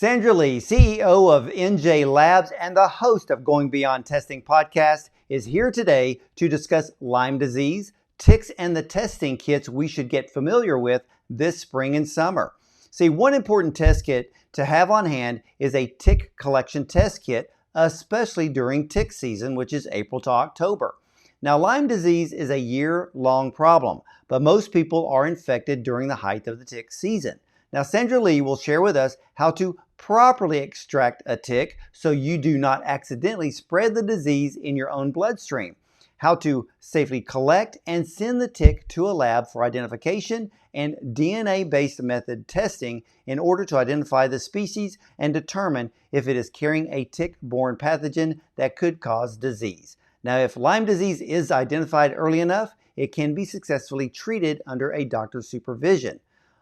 Sandra Lee, CEO of NJ Labs and the host of Going Beyond Testing podcast, is here today to discuss Lyme disease, ticks, and the testing kits we should get familiar with this spring and summer. See, one important test kit to have on hand is a tick collection test kit, especially during tick season, which is April to October. Now, Lyme disease is a year-long problem, but most people are infected during the height of the tick season. Now, Sandra Lee will share with us how to properly extract a tick so you do not accidentally spread the disease in your own bloodstream, how to safely collect and send the tick to a lab for identification, and DNA-based method testing in order to identify the species and determine if it is carrying a tick-borne pathogen that could cause disease. Now, if Lyme disease is identified early enough, it can be successfully treated under a doctor's supervision.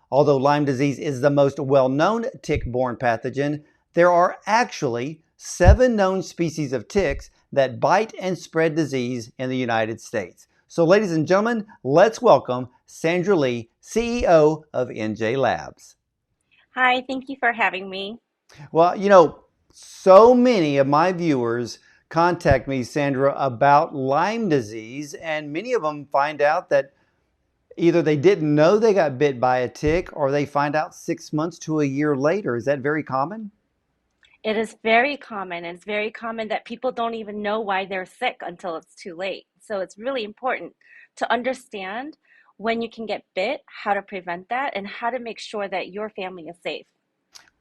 Although Lyme disease is the most well-known tick-borne pathogen, there are actually 7 known species of ticks that bite and spread disease in the United States. So, ladies and gentlemen, let's welcome Sandra Lee, CEO of NJ Labs. Hi, thank you for having me. Well, so many of my viewers contact me, Sandra, about Lyme disease, and many of them find out that either they didn't know they got bit by a tick or they find out 6 months to a year later. Is that very common? It is very common, and it's very common that people don't even know why they're sick until it's too late. So it's really important to understand when you can get bit, how to prevent that, and how to make sure that your family is safe.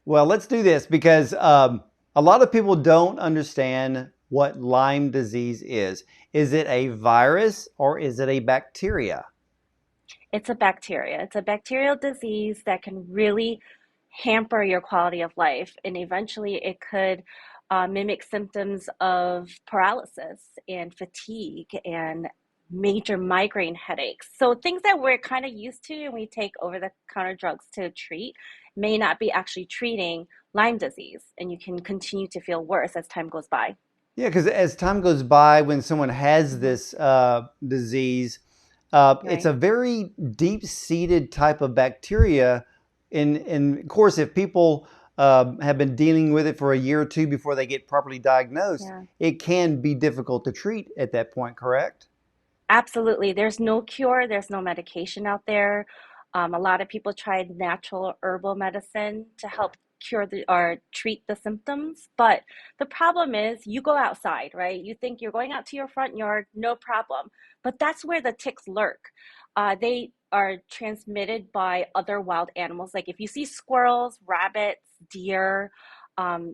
Well, let's do this because a lot of people don't understand what Lyme disease is. Is it a virus or is it a bacteria? It's a bacteria. It's a bacterial disease that can really hamper your quality of life, and eventually it could mimic symptoms of paralysis and fatigue and major migraine headaches. So things that we're kind of used to and we take over-the-counter drugs to treat may not be actually treating Lyme disease, and you can continue to feel worse as time goes by. Yeah, because as time goes by, when someone has Mhm. this disease, it's Right? a very deep-seated type of bacteria. And of course, if people have been dealing with it for a year or two before they get properly diagnosed, Yeah. it can be difficult to treat at that point, correct? Absolutely. There's no cure, there's no medication out there. A lot of people tried natural herbal medicine to help cure or treat the symptoms, but the problem is you go outside, right? You think you're going out to your front yard, no problem. But that's where the ticks lurk. They are transmitted by other wild animals. Like if you see squirrels, rabbits, deer,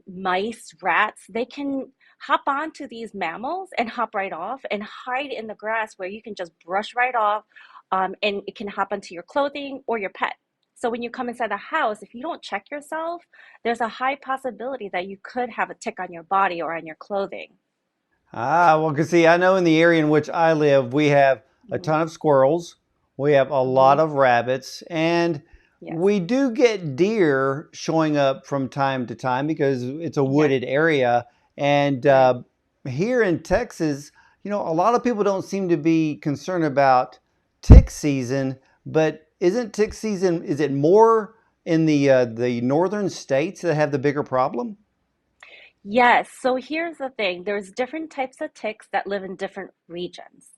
mice, rats, they can hop onto these mammals and hop right off and hide in the grass where you can just brush right off, and it can hop onto your clothing or your pet. So when you come inside the house, if you don't check yourself, there's a high possibility that you could have a tick on your body or on your clothing. Well, because see, I know in the area in which I live, we have a Hmm. ton of squirrels, we have a lot Hmm. of rabbits, and Yes. we do get deer showing up from time to time because it's a Yes. wooded area. And Right. here in Texas, a lot of people don't seem to be concerned about tick season, but isn't tick season, is it more in the northern states that have the bigger problem? Yes, so here's the thing. There's different types of ticks that live in different regions.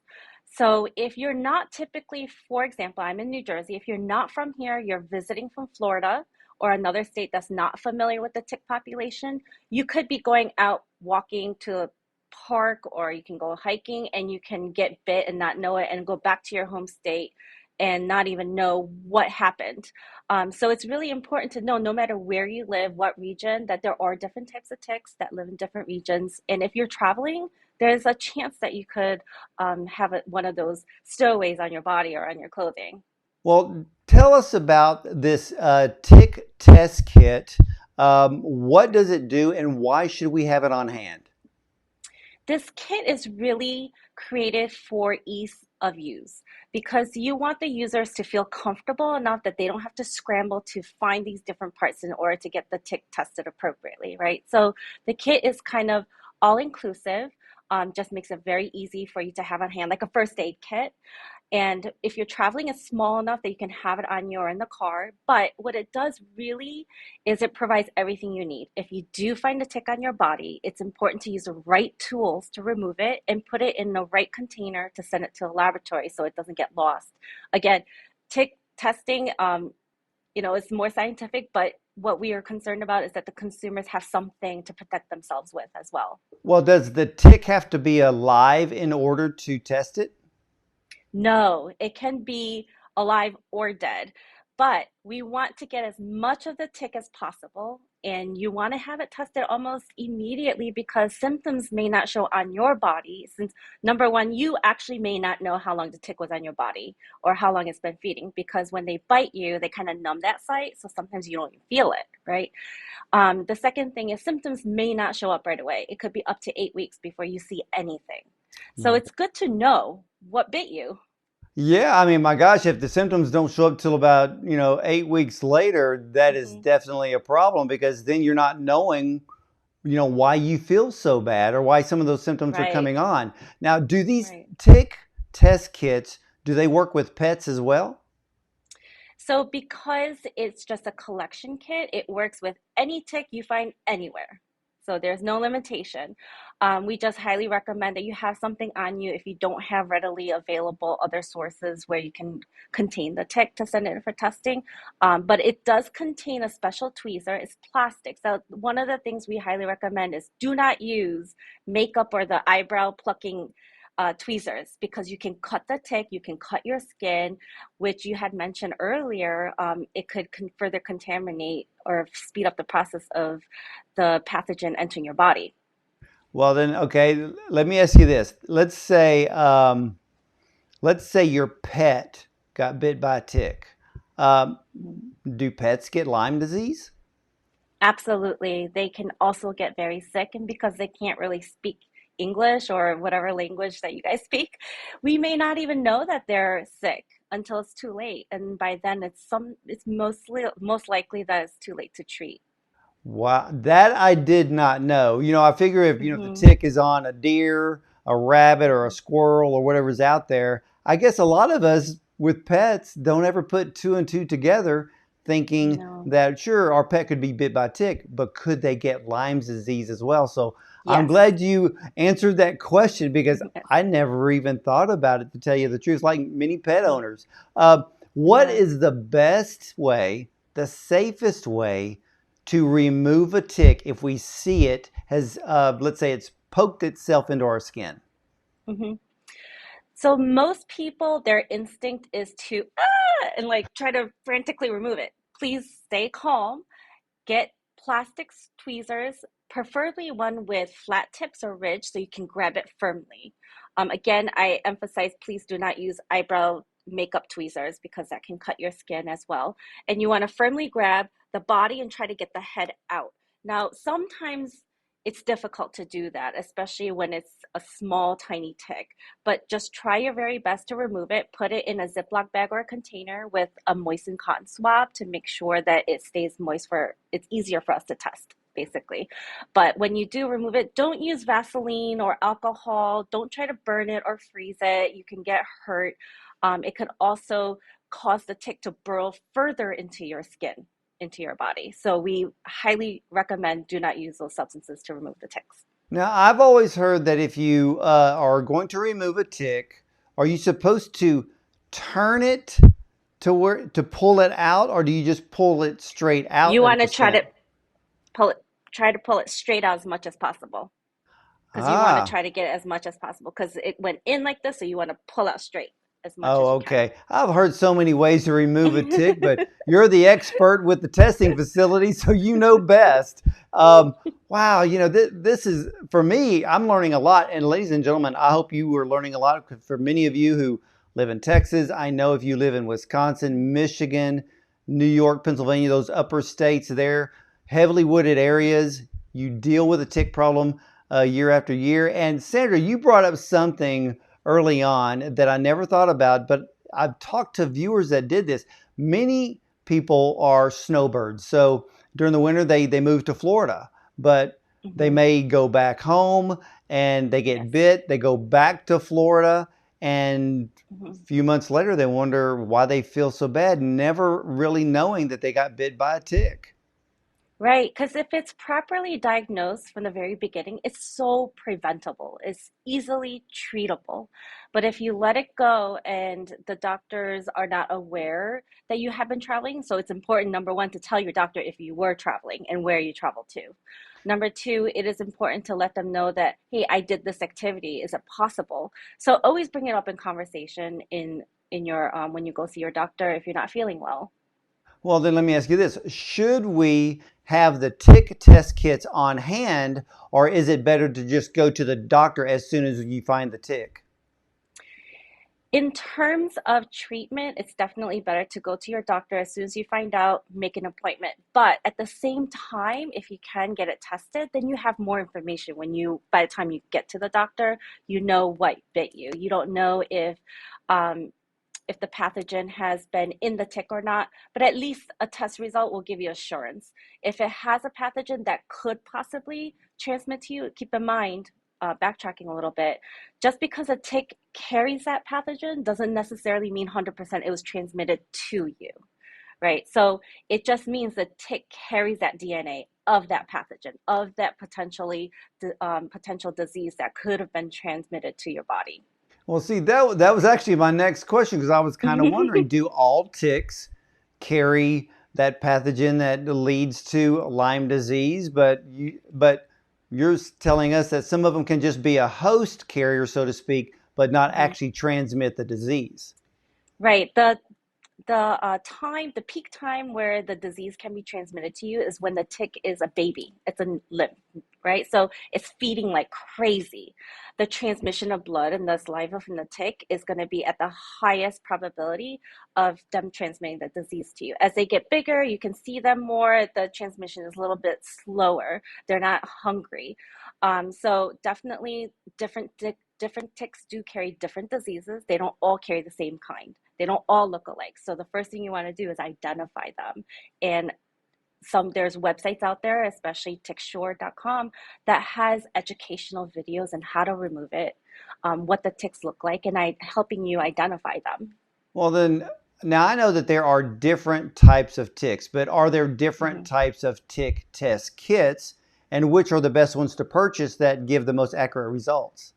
So if you're not typically, for example, I'm in New Jersey, if you're not from here, you're visiting from Florida or another state that's not familiar with the tick population, you could be going out walking to a park or you can go hiking and you can get bit and not know it and go back to your home state and not even know what happened. So it's really important to know, no matter where you live, what region, that there are different types of ticks that live in different regions. And if you're traveling, there's a chance that you could have one of those stowaways on your body or on your clothing. Well, tell us about this tick test kit. What does it do and why should we have it on hand? This kit is really created for ease of use because you want the users to feel comfortable enough that they don't have to scramble to find these different parts in order to get the tick tested appropriately, right? So the kit is kind of all inclusive, just makes it very easy for you to have on hand, like a first aid kit. And if you're traveling, it's small enough that you can have it on you or in the car. But what it does really is it provides everything you need. If you do find a tick on your body, it's important to use the right tools to remove it and put it in the right container to send it to the laboratory so it doesn't get lost. Again, tick testing, is more scientific, but what we are concerned about is that the consumers have something to protect themselves with as well. Well, does the tick have to be alive in order to test it? No, it can be alive or dead, but we want to get as much of the tick as possible. And you want to have it tested almost immediately because symptoms may not show on your body. Since number one, you actually may not know how long the tick was on your body or how long it's been feeding because when they bite you, they kind of numb that site. So sometimes you don't even feel it, right? The second thing is symptoms may not show up right away. It could be up to 8 weeks before you see anything. So it's good to know what bit you. Yeah, I mean, my gosh, if the symptoms don't show up till about, 8 weeks later, that is Hmm. definitely a problem because then you're not knowing, why you feel so bad or why some of those symptoms are Right, coming on. Now, do these right. tick test kits, do they work with pets as well? So because it's just a collection kit, it works with any tick you find anywhere. So there's no limitation. We just highly recommend that you have something on you if you don't have readily available other sources where you can contain the tick to send it in for testing. But it does contain a special tweezer. It's plastic. So one of the things we highly recommend is do not use makeup or the eyebrow plucking tweezers because you can cut the tick, you can cut your skin, which you had mentioned earlier. It could further contaminate or speed up the process of the pathogen entering your body. Well, then, okay, let me ask you this. Let's say your pet got bit by a tick. Um, do pets get Lyme disease? Absolutely. They can also get very sick, and because they can't really speak English or whatever language that you guys speak, we may not even know that they're sick until it's too late. And by then it's most likely that it's too late to treat. Wow, that I did not know. I figure if the Hmm. tick is on a deer, a rabbit, or a Hmm. squirrel, or whatever's out there, I guess a lot of us with pets don't ever put two and two together, thinking No. that sure our pet could be bit by a tick, but could they get Lyme's disease as well? So I'm Yes. glad you answered that question because Yes. I never even thought about it to tell you the truth. Like many pet Yeah. owners, what Yeah. is the best way, the safest way? To remove a tick if we see it has, let's say it's poked itself into our skin. Hmm. So most people, their instinct is to and like try to frantically remove it. Please stay calm. Get plastic tweezers, preferably one with flat tips or ridge so you can grab it firmly. Again, I emphasize please do not use eyebrow makeup tweezers because that can cut your skin as well. And you want to firmly grab the body and try to get the head out. Now, sometimes it's difficult to do that, especially when it's a small, tiny tick. But just try your very best to remove it. Put it in a Ziploc bag or a container with a moistened cotton swab to make sure that it stays moist for it's easier for us to test, basically. But when you do remove it, don't use Vaseline or alcohol. Don't try to burn it or freeze it. You can get hurt. It could also cause the tick to burrow further into your skin, into your body. So we highly recommend do not use those substances to remove the ticks. Now, I've always heard that if you are going to remove a tick, are you supposed to turn it to pull it out, or do you just pull it straight out You of want the to skin? pull it, try to pull it straight out as much as possible because you want to Ah, try to get it as much as possible because it went in like this, so you want to pull out straight as much as oh, you can. okay. I've heard so many ways to remove a tick, but you're the expert with the testing facility, so you know best. Wow, this is, for me, I'm learning a lot. And ladies and gentlemen, I hope you are learning a lot. For many of you who live in Texas, I know if you live in Wisconsin, Michigan, New York, Pennsylvania, those upper states there, heavily wooded areas, you deal with a tick problem year after year. And Sandra, you brought up something early on that I never thought about, but I've talked to viewers that did this. Many people are snowbirds. So during the winter, they move to Florida, but they Hmm. may go back home and they get Yes. bit. They go back to Florida. and a Mhm. few months later they wonder why they feel so bad, never really knowing that they got bit by a tick. Right, because if it's properly diagnosed from the very beginning, it's so preventable. It's easily treatable. But if you let it go and the doctors are not aware that you have been traveling, so it's important, number one, to tell your doctor if you were traveling and where you traveled to. Number two, it is important to let them know that, hey, I did this activity. Is it possible? So always bring it up in conversation in your when you go see your doctor if you're not feeling well. Well, then let me ask you this. Should we have the tick test kits on hand, or is it better to just go to the doctor as soon as you find the tick? In terms of treatment, it's definitely better to go to your doctor as soon as you find out, make an appointment. But at the same time, if you can get it tested, then you have more information when by the time you get to the doctor, you know what bit you. You don't know um, if the pathogen has been in the tick or not, but at least a test result will give you assurance. If it has a pathogen that could possibly transmit to you, keep in mind, backtracking a little bit, just because a tick carries that pathogen doesn't necessarily mean 100% it was transmitted to you, right? So it just means the tick carries that DNA of that pathogen, of that potential disease that could have been transmitted to your body. Well, see, that was actually my next question because I was kind of wondering, do all ticks carry that pathogen that leads to Lyme disease? But you're telling us that some of them can just be a host carrier, so to speak, but not actually transmit the disease. Right. The peak time where the disease can be transmitted to you is when the tick is a baby. It's a limb, right? So it's feeding like crazy. The transmission of blood and the saliva from the tick is going to be at the highest probability of them transmitting the disease to you. As they get bigger, you can see them more. The transmission is a little bit slower. They're not hungry. So definitely different ticks do carry different diseases. They don't all carry the same kind. They don't all look alike. So the first thing you want to do is identify them. And there's websites out there, especially ticksure.com, that has educational videos on how to remove it, what the ticks look like, and helping you identify them. Well, then now I know that there are different types of ticks, but are there different Mhm. types of tick test kits, and which are the best ones to purchase that give the most accurate results?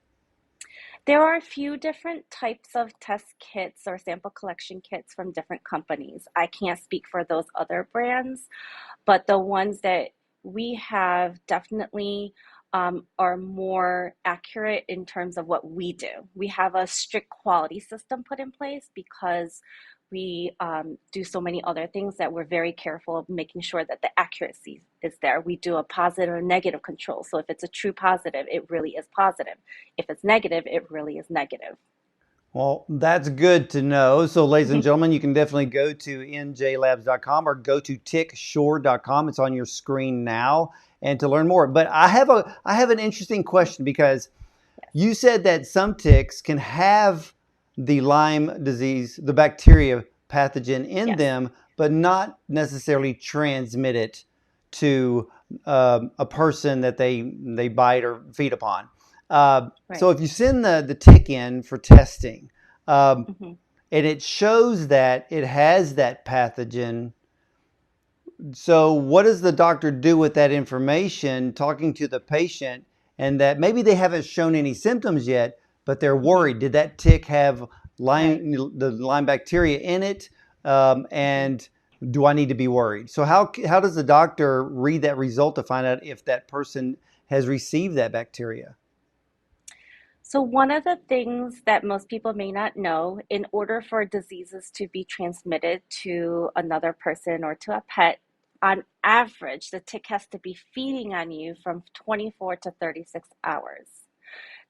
There are a few different types of test kits or sample collection kits from different companies. I can't speak for those other brands, but the ones that we have definitely are more accurate in terms of what we do. We have a strict quality system put in place because we do so many other things that we're very careful of making sure that the accuracy is there. We do a positive or negative control. So if it's a true positive, it really is positive. If it's negative, it really is negative. Well, that's good to know. So, ladies and gentlemen, you can definitely go to njlabs.com or go to tickshore.com. It's on your screen now, and to learn more. But I have an interesting question because Yes. you said that some ticks can have the Lyme disease, the bacteria pathogen in Yes. them, but not necessarily transmit it to a person that they bite or feed upon. So Right. if you send the tick in for testing, um, Hmm. and it shows that it has that pathogen, so what does the doctor do with that information, talking to the patient, and that maybe they haven't shown any symptoms yet, but they're Hmm. worried? Did that tick have Right. the Lyme bacteria in it? Hmm. And do I need to be worried? So how does the doctor read that result to find out if that person has received that bacteria? So, one of the things that most people may not know, in order for diseases to be transmitted to another person or to a pet, on average, the tick has to be feeding on you from 24 to 36 hours.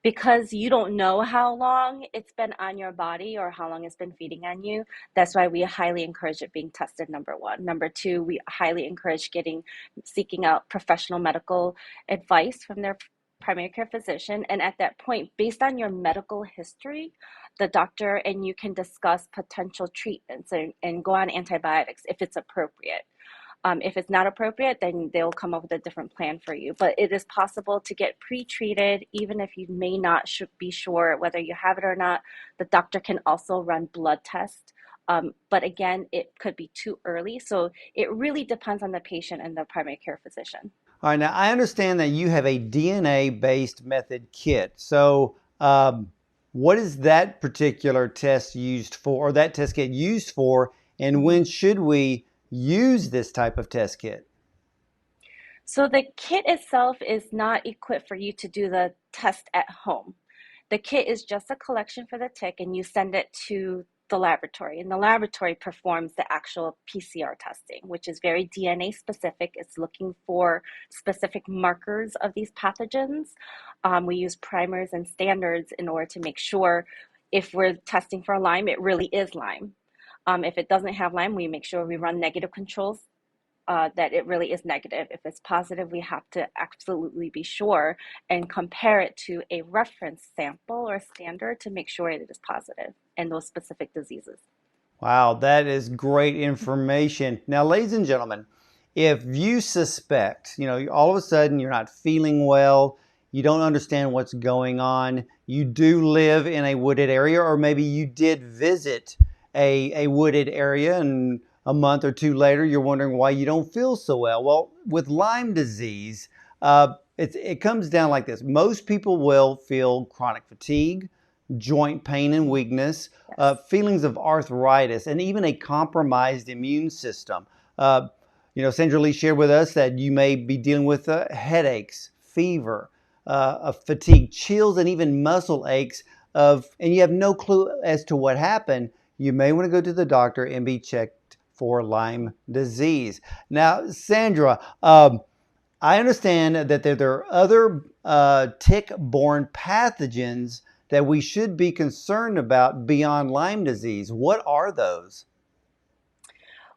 Because you don't know how long it's been on your body or how long it's been feeding on you, that's why we highly encourage it being tested, number one. Number two, we highly encourage seeking out professional medical advice from their primary care physician. And at that point, based on your medical history, the doctor and you can discuss potential treatments and go on antibiotics if it's appropriate. If it's not appropriate, then they'll come up with a different plan for you. But it is possible to get pre-treated, even if you may not be sure whether you have it or not. The doctor can also run blood tests. But again, it could be too early. So it really depends on the patient and the primary care physician. All right, now I understand that you have a DNA-based method kit. So, what is that particular test used for, or that test kit used for, and Mhm. when should we use this type of test kit? So the kit itself is not equipped for you to do the test at home. The kit is just a collection for the tick, and you send it to the laboratory, and the laboratory performs the actual PCR testing, which is very DNA specific. It's looking for specific markers of these pathogens. We use primers and standards in order to make sure if we're testing for Lyme, it really is Lyme. If it doesn't have Lyme, we make sure we run negative controls, that it really is negative. If it's positive, we have to absolutely be sure and compare it to a reference sample or standard to make sure it is positive in those specific diseases. Wow, that is great information. Now, ladies and gentlemen, if you suspect, all of a sudden you're not feeling well, you don't understand what's going on, you do live in a wooded area, or maybe you did visit a wooded area and a month or two later you're wondering why you don't feel so well. Well, with Lyme disease, it comes down like this. Most people will feel chronic fatigue, joint pain and weakness, Yes. feelings of arthritis, and even a compromised immune system. Sandra Lee shared with us that you may be dealing with headaches, fever, fatigue, chills, and even muscle aches. And you have no clue as to what happened. You may want to go to the doctor and be checked for Lyme disease. Now, Sandra, I understand that there are other tick-borne pathogens that we should be concerned about beyond Lyme disease. What are those?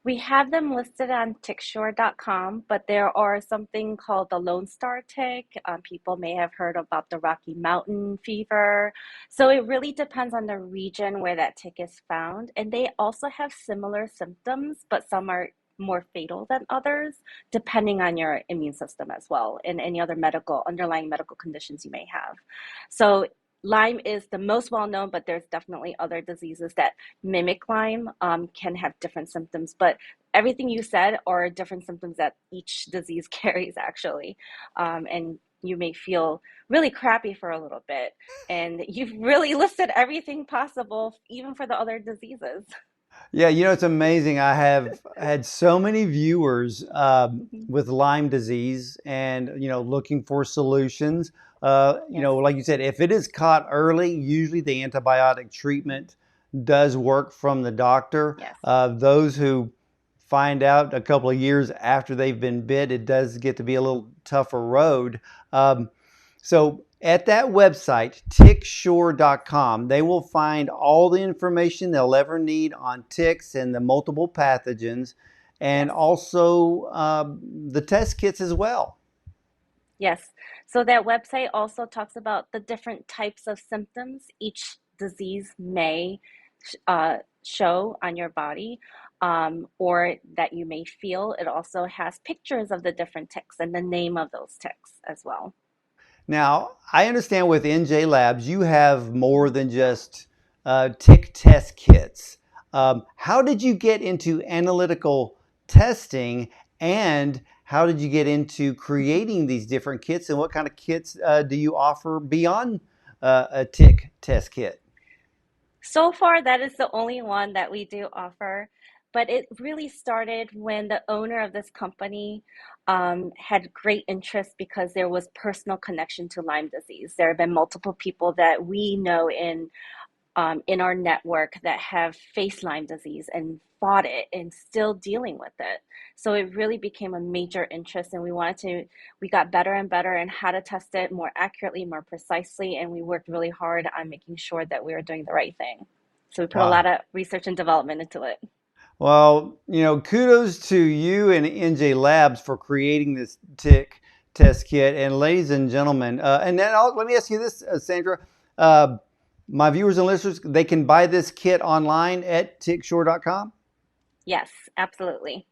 We have them listed on tickshore.com, but there are something called the Lone Star tick. People may have heard about the Rocky Mountain fever. So it really depends on the region where that tick is found. And they also have similar symptoms, but some are more fatal than others, depending on your immune system as well, and any other underlying medical conditions you may have. So Lyme is the most well known, but there's definitely other diseases that mimic Lyme, can have different symptoms. But everything you said are different symptoms that each disease carries, actually. And you may feel really crappy for a little bit. And you've really listed everything possible, even for the other diseases. Yeah, it's amazing. I have had so many viewers Mhm. with Lyme disease and, looking for solutions. Yes, Like you said, if it is caught early, usually the antibiotic treatment does work from the doctor. yes, Those who find out a couple of years after they've been bit, it does get to be a little tougher road. Um, so at that website, tickshore.com, they will find all the information they'll ever need on ticks and the multiple pathogens, and yes. also the test kits as well. Yes. So that website also talks about the different types of symptoms each disease may show on your body, or that you may feel. It also has pictures of the different ticks and the name of those ticks as well. Now, I understand with NJ Labs, you have more than just tick test kits. How did you get into analytical testing, and how did you get into creating these different kits, and what kind of kits do you offer beyond a tick test kit? So far, that is the only one that we do offer. But it really started when the owner of this company had great interest because there was personal connection to Lyme disease. There have been multiple people that we know in our network that have faced Lyme disease and fought it and still dealing with it. So it really became a major interest, and we got better and better in how to test it more accurately, more precisely, and we worked really hard on making sure that we were doing the right thing. So we put a lot Wow. of research and development into it. Well, kudos to you and NJ Labs for creating this tick test kit. And ladies and gentlemen, and then let me ask you this, Sandra. Uh, my viewers and listeners, they can buy this kit online at tickshore.com. Yes, absolutely.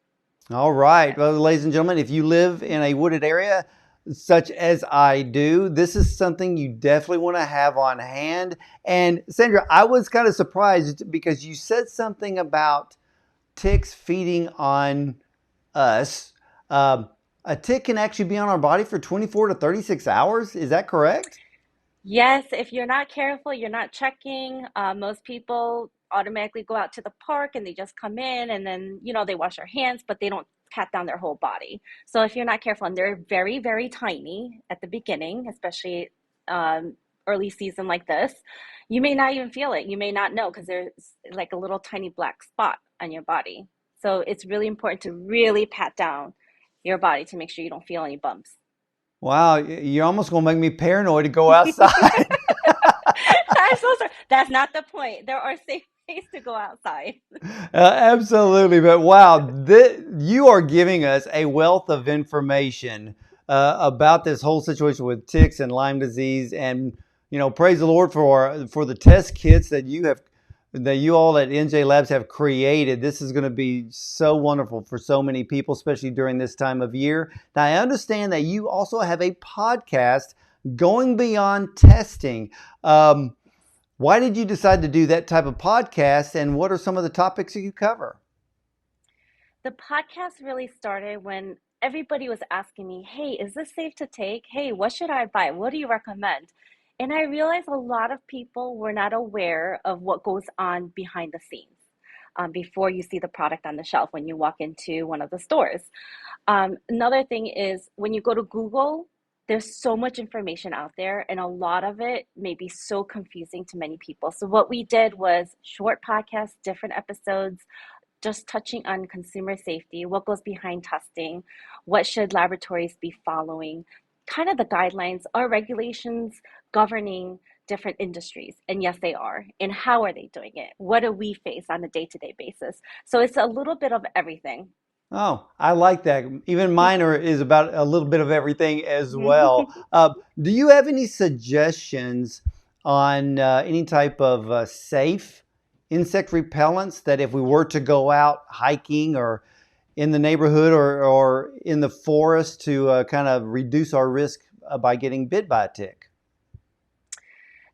All right. Yes. Well, ladies and gentlemen, if you live in a wooded area, such as I do, this is something you definitely want to have on hand. And Sandra, I was kind of surprised because you said something about ticks feeding on us. Um, a tick can actually be on our body for 24 to 36 hours. Is that correct? Yes, if you're not careful, you're not checking. Most people automatically go out to the park and they just come in and then, they wash their hands, but they don't pat down their whole body. So if you're not careful, and they're very, very tiny at the beginning, especially um, early season like this, you may not even feel it. You may not know because there's like a little tiny black spot on your body. So it's really important to really pat down your body to make sure you don't feel any bumps. Wow, you're almost going to make me paranoid to go outside. I'm so sorry. That's not the point. There are safe ways to go outside. Absolutely. But wow, you are giving us a wealth of information about this whole situation with ticks and Lyme disease. And, praise the Lord for the test kits that you all at NJ Labs have created. This is going to be so wonderful for so many people, especially during this time of year. Now, I understand that you also have a podcast, Going Beyond Testing. Why did you decide to do that type of podcast, and what are some of the topics that you cover? The podcast really started when everybody was asking me, hey, is this safe to take? Hey, what should I buy? What do you recommend? And I realized a lot of people were not aware of what goes on behind the scenes before you see the product on the shelf when you walk into one of the stores. Another thing is when you go to Google, there's so much information out there, and a lot of it may be so confusing to many people. So, what we did was short podcasts, different episodes, just touching on consumer safety, what goes behind testing, what should laboratories be following, kind of the guidelines or regulations governing different industries. And yes, they are. And how are they doing it? What do we face on a day to day basis? So, it's a little bit of everything. Oh, I like that. Even mine is about a little bit of everything as well. Do you have any suggestions on any type of safe insect repellents that if we were to go out hiking or in the neighborhood or in the forest to kind of reduce our risk by getting bit by a tick?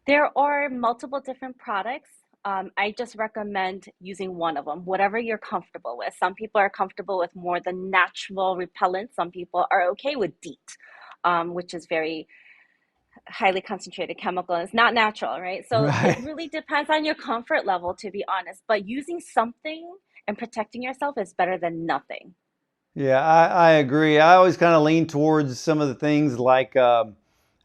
There are multiple different products. I just recommend using one of them, whatever you're comfortable with. Some people are comfortable with more the natural repellent. Some people are okay with DEET, which is very highly concentrated chemical. And it's not natural, right? So it Right. really depends on your comfort level, to be honest. But using something and protecting yourself is better than nothing. Yeah, I agree. I always kind of lean towards some of the things like I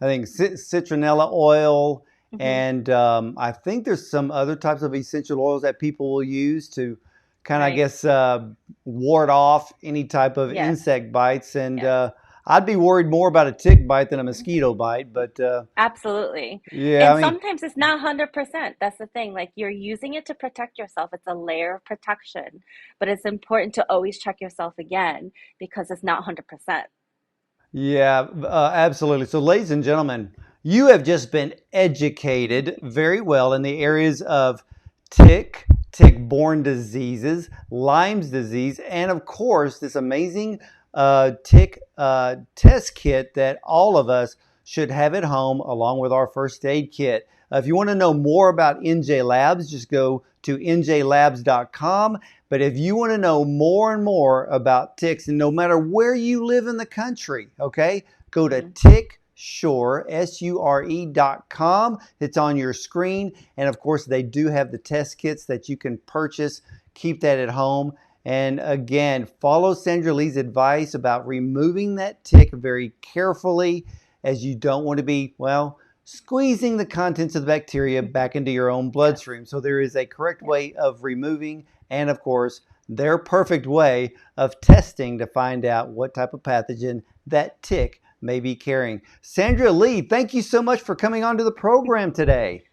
think citronella oil, Hmm. and I think there's some other types of essential oils that people will use to kind of, I Right? guess, ward off any type of Yes. insect bites. And Yes. I'd be worried more about a tick bite than a mosquito bite. But Absolutely. yeah, And I mean, sometimes it's not 100%. That's the thing. Like you're using it to protect yourself. It's a layer of protection. But it's important to always check yourself again because it's not 100%. yeah, absolutely. So, ladies and gentlemen, you have just been educated very well in the areas of tick-borne diseases, Lyme's disease, and of course, this amazing tick test kit that all of us should have at home along with our first aid kit. If you want to know more about NJ Labs, just go to njlabs.com. But if you want to know more and more about ticks, and no matter where you live in the country, okay, go to Hmm. sure.com. It's on your screen. And of course, they do have the test kits that you can purchase. Keep that at home. And again, follow Sandra Lee's advice about removing that tick very carefully, as you don't want to be, well, squeezing the contents of the bacteria back into your own Yes. bloodstream. So there is a correct Yes. way of removing, and of course, their perfect way of testing to find out what type of pathogen that tick may be carrying. Sandra Lee, thank you so much for coming on to the program today.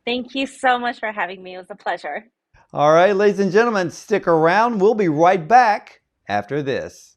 Thank you so much for having me. It was a pleasure. All right, ladies and gentlemen, stick around. We'll be right back after this.